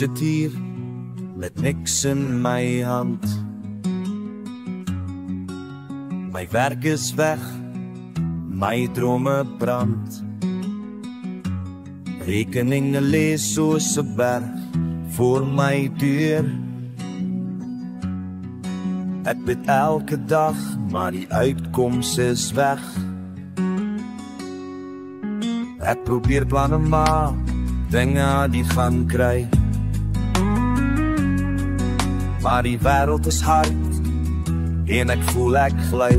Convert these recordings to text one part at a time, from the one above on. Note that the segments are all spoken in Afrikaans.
sit hier met niks in my hand. My werk is weg, my drome brand. Rekeninge lees soos 'n berg voor my deur. Ek bid elke dag, maar die uitkoms is weg. Ek probeer planne maak, dinge die gaan kry. Maar die wêreld is hard, en ek voel ek gly.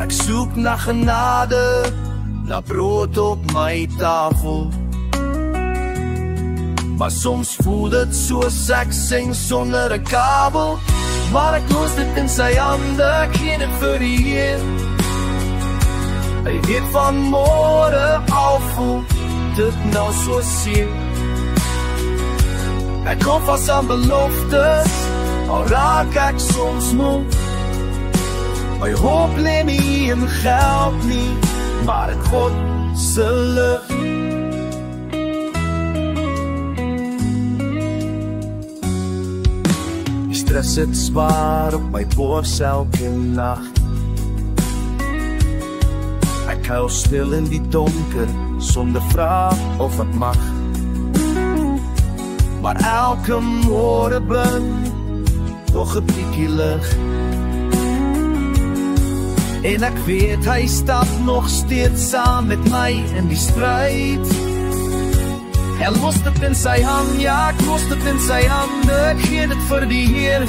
Ek soek na genade, na brood op my tafel. Maar soms voel dit soos ek sing sonder 'n kabel. Maar ek los dit in sy hande, ek gee dit vir die Heer. Hy weet van môre al voel dit nou so seer. Ek kom vas aan beloftes, al raak ek soms moe. My hoop lê nie in geld nie, maar in God se lig. Die stres sit zwaar op my bors elke nag. Ek huil stil in die donker, sonder vraag of ek mag. Maar elke môre bring nog 'n bietjie lig. En ek weet hy stap nog steeds saam met my in die stryd. Hy los dit in sy hand, ja, ek los dit in sy hande, ek gee dit vir die Heer.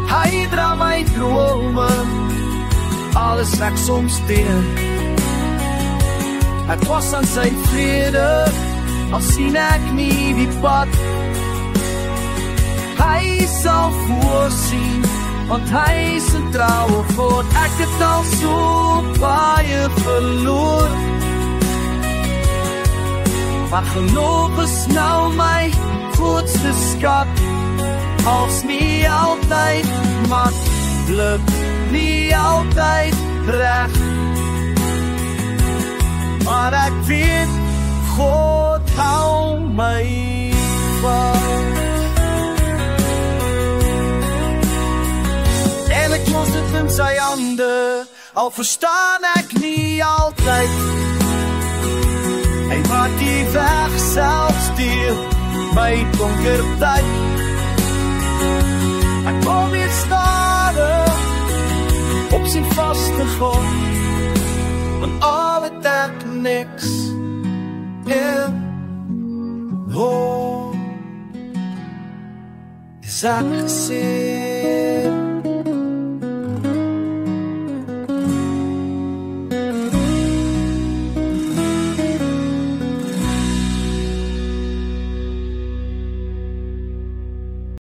Hy dra my drome, alles ek soms deel. Ek was aan sy vrede, al sien ek nie die pad. Hy sal voorsien, want hy is 'n troue God. Ek het al so baie verloor, maar geloof is nou my grootste skat. Als nie altyd maklik, nie altyd reg, maar ek weet God hou my vas. En ek los dit in sy hande, al verstaan ek nie altyd. Hy maak die weg selfs deur my donker tyd. Ek kom weer stadig op sy vaste grond, want al het ek niks in hoop. Is ek gesê